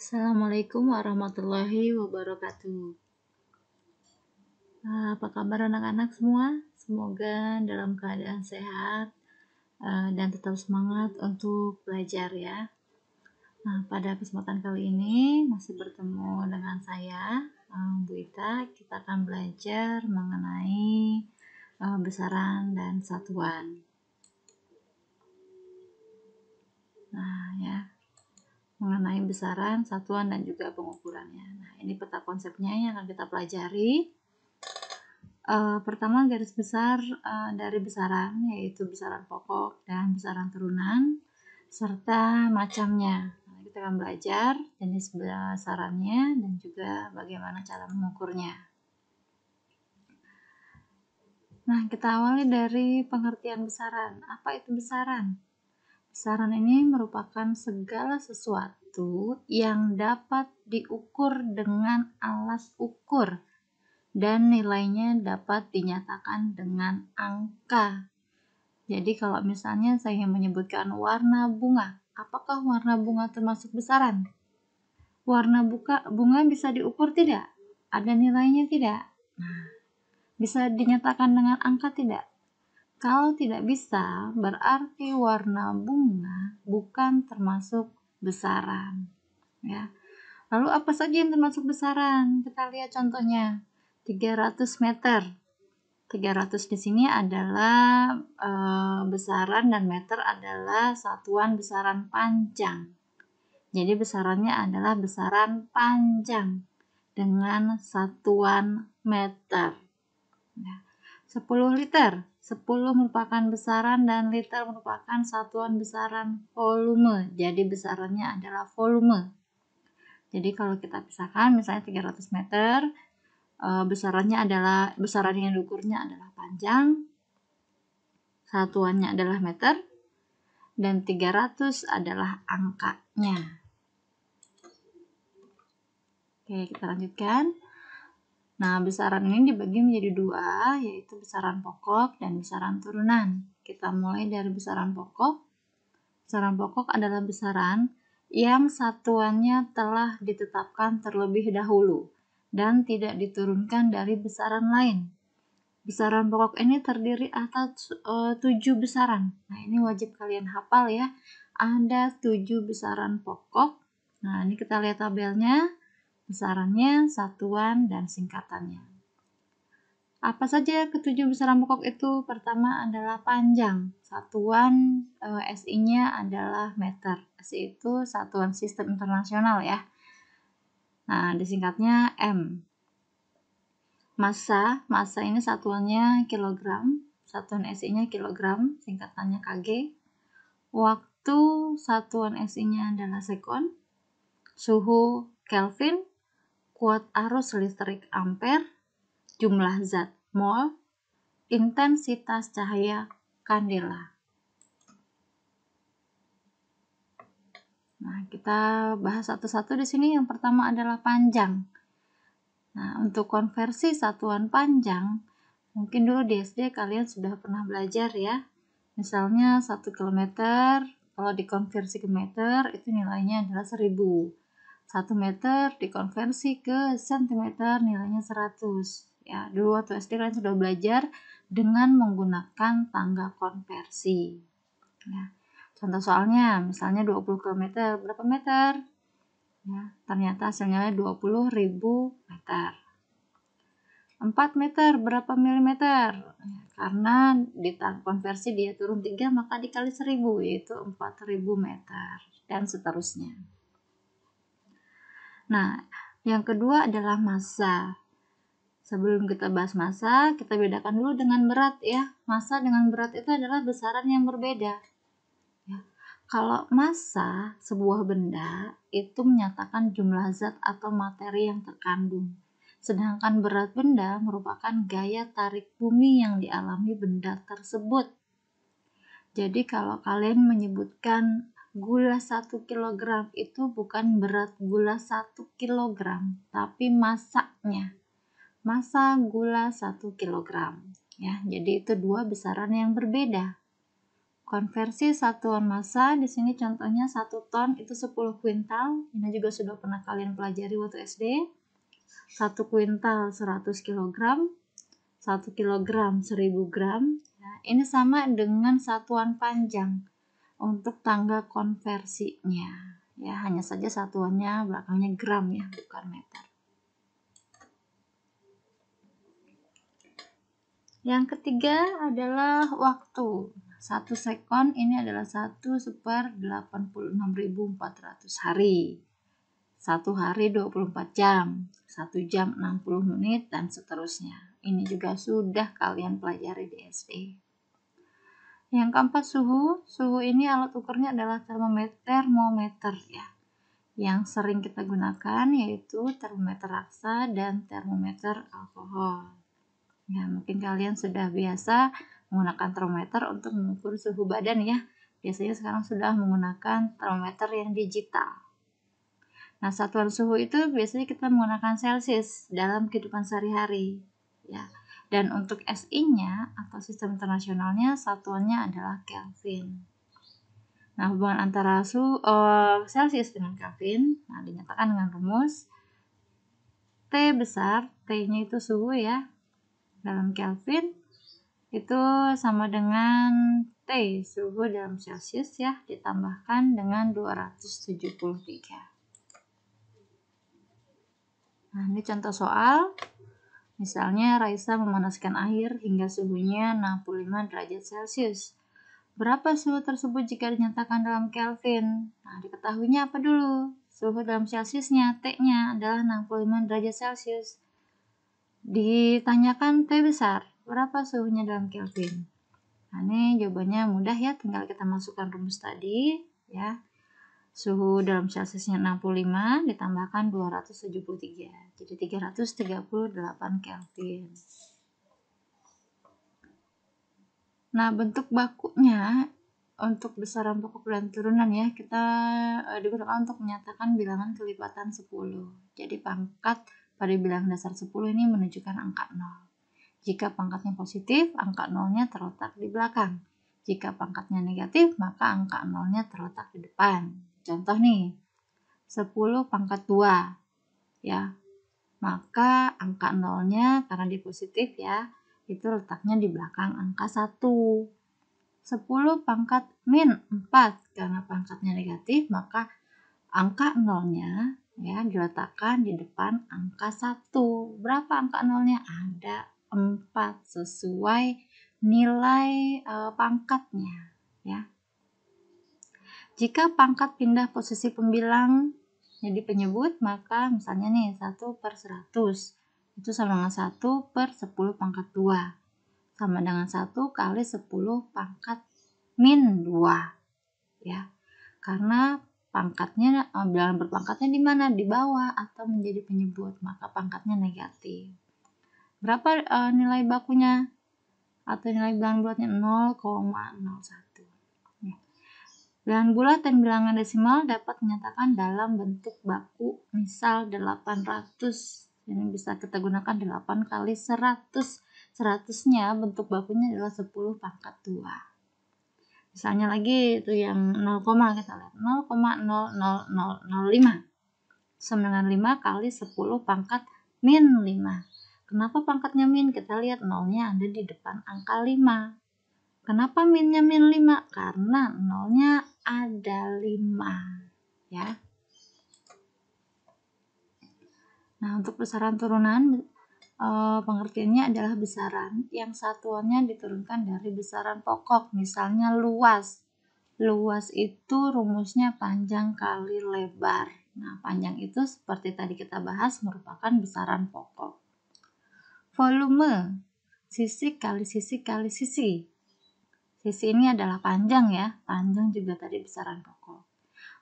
Assalamualaikum warahmatullahi wabarakatuh. Apa kabar anak-anak semua? Semoga dalam keadaan sehat dan tetap semangat untuk belajar ya. Nah, pada kesempatan kali ini masih bertemu dengan saya, Bu Ita. Kita akan belajar mengenai besaran dan satuan. Nah, ya. Mengenai besaran, satuan, dan juga pengukurannya. Nah, ini peta konsepnya yang akan kita pelajari. Pertama, garis besar dari besaran, yaitu besaran pokok dan besaran turunan, serta macamnya. Nah, kita akan belajar jenis besarannya dan juga bagaimana cara mengukurnya. Nah, kita awali dari pengertian besaran. Apa itu besaran? Besaran ini merupakan segala sesuatu yang dapat diukur dengan alas ukur dan nilainya dapat dinyatakan dengan angka. Jadi kalau misalnya saya menyebutkan warna bunga, apakah warna bunga termasuk besaran? Warna bunga bisa diukur tidak? Ada nilainya tidak? Nah, bisa dinyatakan dengan angka tidak? Kalau tidak bisa, berarti warna bunga bukan termasuk besaran. Ya. Lalu apa saja yang termasuk besaran? Kita lihat contohnya. 300 meter. 300 di sini adalah besaran dan meter adalah satuan besaran panjang. Jadi besarannya adalah besaran panjang dengan satuan meter. Ya. 10 liter. 10 merupakan besaran dan liter merupakan satuan besaran volume. Jadi besarannya adalah volume. Jadi kalau kita pisahkan misalnya 300 meter, besaran yang diukurnya adalah panjang, satuannya adalah meter, dan 300 adalah angkanya. Oke, kita lanjutkan. Nah, besaran ini dibagi menjadi dua, yaitu besaran pokok dan besaran turunan. Kita mulai dari besaran pokok. Besaran pokok adalah besaran yang satuannya telah ditetapkan terlebih dahulu dan tidak diturunkan dari besaran lain. Besaran pokok ini terdiri atas 7 besaran. Nah, ini wajib kalian hafal ya. Ada 7 besaran pokok. Nah, ini kita lihat tabelnya. Besarannya, satuan, dan singkatannya. Apa saja ketujuh besaran pokok itu? Pertama adalah panjang. Satuan SI-nya adalah meter. SI itu satuan sistem internasional ya. Nah, disingkatnya M. Massa ini satuannya kilogram. Satuan SI-nya kilogram, singkatannya kg. Waktu, satuan SI-nya adalah sekon. Suhu Kelvin. Kuat arus listrik ampere, jumlah zat mol, intensitas cahaya kandela. Nah, kita bahas satu-satu di sini. Yang pertama adalah panjang. Nah, untuk konversi satuan panjang, mungkin dulu di SD kalian sudah pernah belajar ya. Misalnya 1 km, kalau dikonversi ke meter, itu nilainya adalah 1000. 1 meter dikonversi ke sentimeter nilainya 100. Ya, dulu waktu SD kalian sudah belajar dengan menggunakan tangga konversi. Ya. Contoh soalnya, misalnya 20 km, berapa meter? Ya, ternyata hasilnya 20.000 meter. 4 meter, berapa milimeter? Ya, karena di tangga konversi dia turun 3, maka dikali 1000, yaitu 4.000 meter, dan seterusnya. Nah, yang kedua adalah massa. Sebelum kita bahas massa, kita bedakan dulu dengan berat ya. Massa dengan berat itu adalah besaran yang berbeda. Ya. Kalau massa sebuah benda itu menyatakan jumlah zat atau materi yang terkandung. Sedangkan berat benda merupakan gaya tarik bumi yang dialami benda tersebut. Jadi kalau kalian menyebutkan gula 1 kg itu bukan berat gula 1 kg, tapi massanya. Massa gula 1 kg. Ya, jadi itu dua besaran yang berbeda. Konversi satuan massa di sini contohnya 1 ton itu 10 kuintal. Ini juga sudah pernah kalian pelajari waktu SD. 1 kuintal 100 kg, 1 kg 1000 gram. Ya, ini sama dengan satuan panjang untuk tangga konversinya. Ya, hanya saja satuannya belakangnya gram ya, bukan meter. Yang ketiga adalah waktu. 1 sekon ini adalah 1/86.400 hari. 1 hari 24 jam, 1 jam 60 menit, dan seterusnya. Ini juga sudah kalian pelajari di SD. Yang keempat suhu. Suhu ini alat ukurnya adalah termometer ya. Yang sering kita gunakan yaitu termometer raksa dan termometer alkohol. Ya, mungkin kalian sudah biasa menggunakan termometer untuk mengukur suhu badan ya. Biasanya sekarang sudah menggunakan termometer yang digital. Nah, satuan suhu itu biasanya kita menggunakan Celsius dalam kehidupan sehari-hari. Ya. Dan untuk SI-nya atau sistem internasionalnya satuannya adalah Kelvin. Nah, hubungan antara Celsius dengan Kelvin dinyatakan dengan rumus T besar, T-nya itu suhu ya. Dalam Kelvin itu sama dengan T suhu dalam Celsius ya, ditambahkan dengan 273. Nah, ini contoh soal. Misalnya Raisa memanaskan air hingga suhunya 65 derajat Celcius. Berapa suhu tersebut jika dinyatakan dalam Kelvin? Nah, diketahuinya apa dulu? Suhu dalam Celciusnya, T-nya adalah 65 derajat Celcius. Ditanyakan T besar, berapa suhunya dalam Kelvin? Nah, ini jawabannya mudah ya, tinggal kita masukkan rumus tadi ya. Suhu dalam Celciusnya 65 ditambahkan 273, jadi 338 Kelvin. Nah, bentuk bakunya untuk besaran pokok dan turunan ya, kita digunakan untuk menyatakan bilangan kelipatan 10. Jadi pangkat pada bilangan dasar 10 ini menunjukkan angka 0. Jika pangkatnya positif, angka 0-nya terletak di belakang. Jika pangkatnya negatif, maka angka 0-nya terletak di depan. Contoh nih, 10 pangkat 2 ya, maka angka 0-nya karena di positif ya, itu letaknya di belakang angka 1. 10 pangkat min 4 karena pangkatnya negatif, maka angka 0-nya ya diletakkan di depan angka 1. Berapa angka 0-nya? Ada 4 sesuai nilai pangkatnya ya. Jika pangkat pindah posisi pembilang jadi penyebut, maka misalnya nih 1/100 itu sama dengan 1/10 pangkat 2 sama dengan 1 kali 10 pangkat min 2 ya. Karena pangkatnya bilangan berpangkatnya di mana? Di bawah atau menjadi penyebut, maka pangkatnya negatif. Berapa nilai bakunya atau nilai bilangan bulatnya? 0,01. Bilangan bulat dan bilangan desimal dapat dinyatakan dalam bentuk baku, misal 800. Ini bisa kita gunakan 8 kali 100. 100-nya bentuk bakunya adalah 10 pangkat 2. Misalnya lagi itu yang 0, kita lihat 0,00005 sama dengan 5 kali 10 pangkat min 5. Kenapa pangkatnya min? Kita lihat 0-nya ada di depan angka 5. Kenapa minnya min 5? Karena 0-nya ada 5 ya. Nah, untuk besaran turunan pengertiannya adalah besaran yang satuannya diturunkan dari besaran pokok. Misalnya luas. Luas itu rumusnya panjang kali lebar. Nah, panjang itu seperti tadi kita bahas merupakan besaran pokok. Volume, sisi kali sisi kali sisi. Sisi ini adalah panjang ya, panjang juga tadi besaran pokok.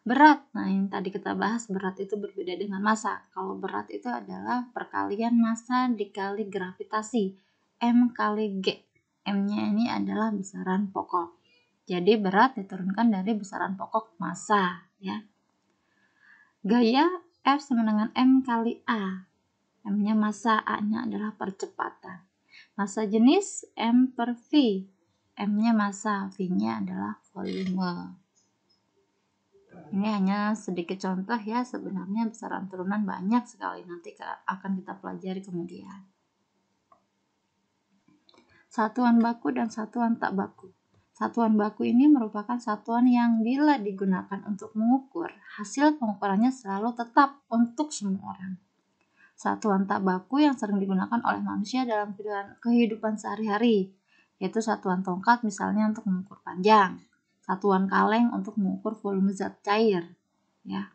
Berat, nah yang tadi kita bahas berat itu berbeda dengan massa. Kalau berat itu adalah perkalian massa dikali gravitasi, M kali G. M-nya ini adalah besaran pokok. Jadi berat diturunkan dari besaran pokok massa ya. Gaya F sama dengan M kali A. M-nya massa, A-nya adalah percepatan. Massa jenis M per V. M-nya massa, V-nya adalah volume. Ini hanya sedikit contoh ya, sebenarnya besaran turunan banyak sekali, nanti akan kita pelajari kemudian. Satuan baku dan satuan tak baku. Satuan baku ini merupakan satuan yang bila digunakan untuk mengukur, hasil pengukurannya selalu tetap untuk semua orang. Satuan tak baku yang sering digunakan oleh manusia dalam kehidupan sehari-hari, yaitu satuan tongkat misalnya untuk mengukur panjang, satuan kaleng untuk mengukur volume zat cair, ya.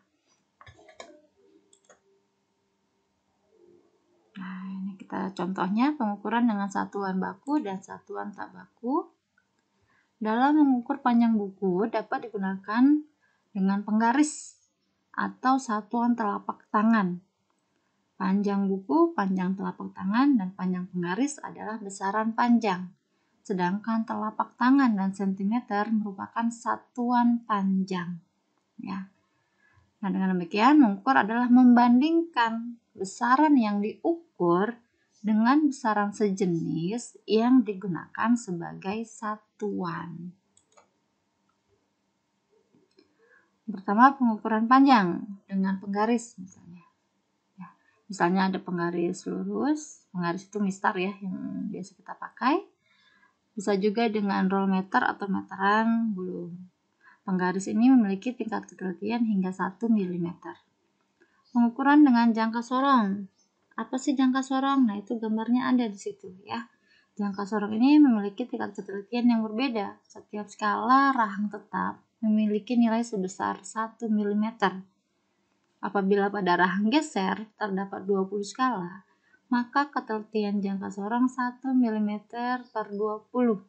Nah, ini kita contohnya pengukuran dengan satuan baku dan satuan tak baku. Dalam mengukur panjang buku dapat digunakan dengan penggaris atau satuan telapak tangan. Panjang buku, panjang telapak tangan, dan panjang penggaris adalah besaran panjang. Sedangkan telapak tangan dan sentimeter merupakan satuan panjang. Ya. Nah, dengan demikian mengukur adalah membandingkan besaran yang diukur dengan besaran sejenis yang digunakan sebagai satuan. Pertama, pengukuran panjang dengan penggaris misalnya. Ya, misalnya ada penggaris lurus, penggaris itu mistar ya yang biasa kita pakai. Bisa juga dengan roll meter atau meteran gulung. Penggaris ini memiliki tingkat ketelitian hingga 1 mm. Pengukuran dengan jangka sorong. Apa sih jangka sorong? Nah, itu gambarnya ada di situ ya. Jangka sorong ini memiliki tingkat ketelitian yang berbeda. Setiap skala rahang tetap memiliki nilai sebesar 1 mm. Apabila pada rahang geser terdapat 20 skala, maka ketelitian jangka sorong 1 mm per 20,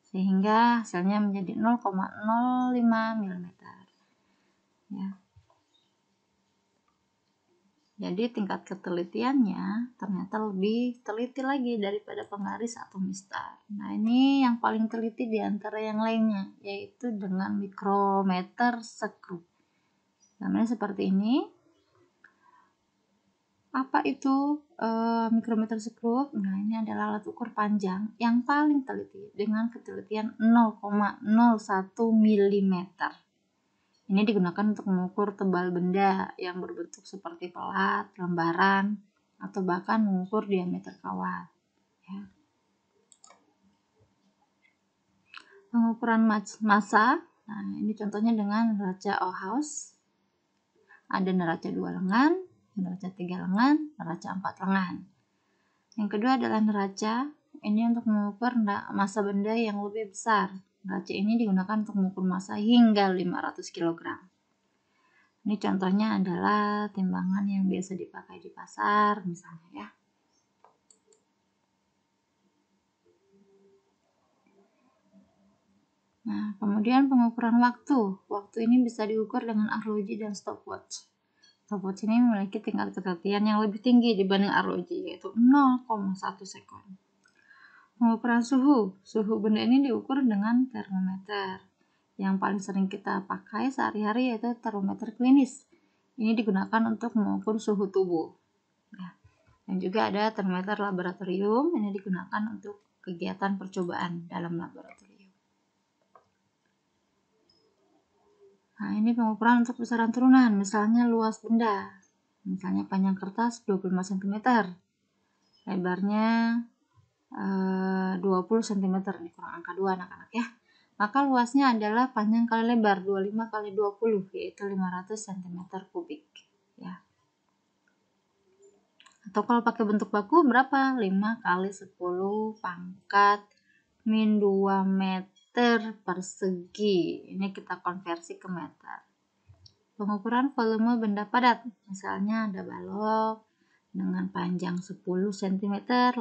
sehingga hasilnya menjadi 0,05 mm. Ya. Jadi tingkat ketelitiannya ternyata lebih teliti lagi daripada penggaris atau mistar. Nah, ini yang paling teliti di antara yang lainnya, yaitu dengan mikrometer skrup. Namanya seperti ini. Apa itu mikrometer skrup? Nah, ini adalah alat ukur panjang yang paling teliti dengan ketelitian 0,01 mm. Ini digunakan untuk mengukur tebal benda yang berbentuk seperti pelat, lembaran, atau bahkan mengukur diameter kawat. Ya. Pengukuran massa. Nah, ini contohnya dengan neraca Ohaus. Ada neraca 2 lengan, neraca 3 lengan, neraca 4 lengan. Yang kedua adalah neraca. Ini untuk mengukur massa benda yang lebih besar. Neraca ini digunakan untuk mengukur massa hingga 500 kg. Ini contohnya adalah timbangan yang biasa dipakai di pasar misalnya ya. Nah, kemudian pengukuran waktu. Waktu ini bisa diukur dengan arloji dan stopwatch. Stopwatch ini memiliki tingkat ketelitian yang lebih tinggi dibanding arloji, yaitu 0,1 sekon. Pengukuran suhu. Suhu benda ini diukur dengan termometer. Yang paling sering kita pakai sehari-hari yaitu termometer klinis. Ini digunakan untuk mengukur suhu tubuh. Ya. Dan juga ada termometer laboratorium. Ini digunakan untuk kegiatan percobaan dalam laboratorium. Nah, ini pengukuran untuk besaran turunan. Misalnya luas benda. Misalnya panjang kertas 25 cm. Lebarnya 20 cm. Ini kurang angka 2 anak-anak ya. Maka luasnya adalah panjang kali lebar 25 kali 20, yaitu 500 cm kubik. Ya. Atau kalau pakai bentuk baku berapa? 5 kali 10 pangkat min 2 meter persegi. Ini kita konversi ke meter. Pengukuran volume benda padat. Misalnya ada balok dengan panjang 10 cm,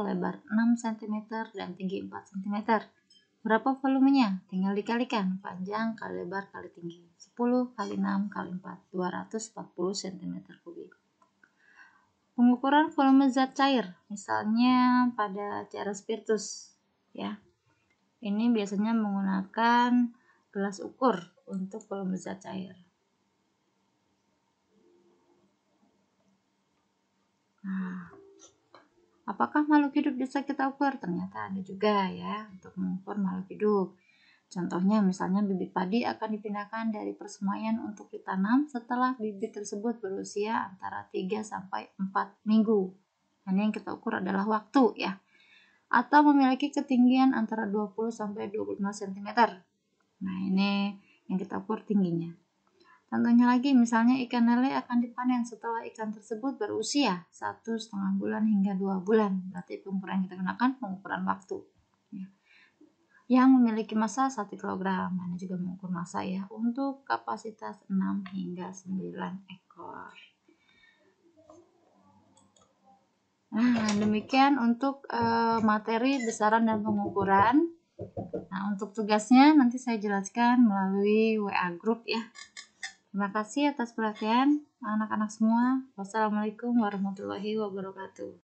lebar 6 cm, dan tinggi 4 cm. Berapa volumenya? Tinggal dikalikan panjang kali lebar kali tinggi. 10 kali 6 kali 4, 240 cm kubik. Pengukuran volume zat cair, misalnya pada cairan spiritus, ya. Ini biasanya menggunakan gelas ukur untuk volume zat cair. Nah, Apakah makhluk hidup bisa kita ukur? Ternyata ada juga ya untuk mengukur makhluk hidup. Contohnya misalnya bibit padi akan dipindahkan dari persemaian untuk ditanam setelah bibit tersebut berusia antara 3 sampai 4 minggu. Ini yang kita ukur adalah waktu ya. Atau memiliki ketinggian antara 20 sampai 25 cm. Nah, ini yang kita ukur tingginya. Contohnya lagi, misalnya ikan lele akan dipanen setelah ikan tersebut berusia 1,5 bulan hingga 2 bulan. Berarti pengukuran yang kita gunakan pengukuran waktu. Ya. Yang memiliki massa 1 kg. Ini juga mengukur massa ya, untuk kapasitas 6 hingga 9 ekor. Nah, demikian untuk materi besaran dan pengukuran. Nah, untuk tugasnya nanti saya jelaskan melalui WA group ya. Terima kasih atas perhatian anak-anak semua. Wassalamualaikum warahmatullahi wabarakatuh.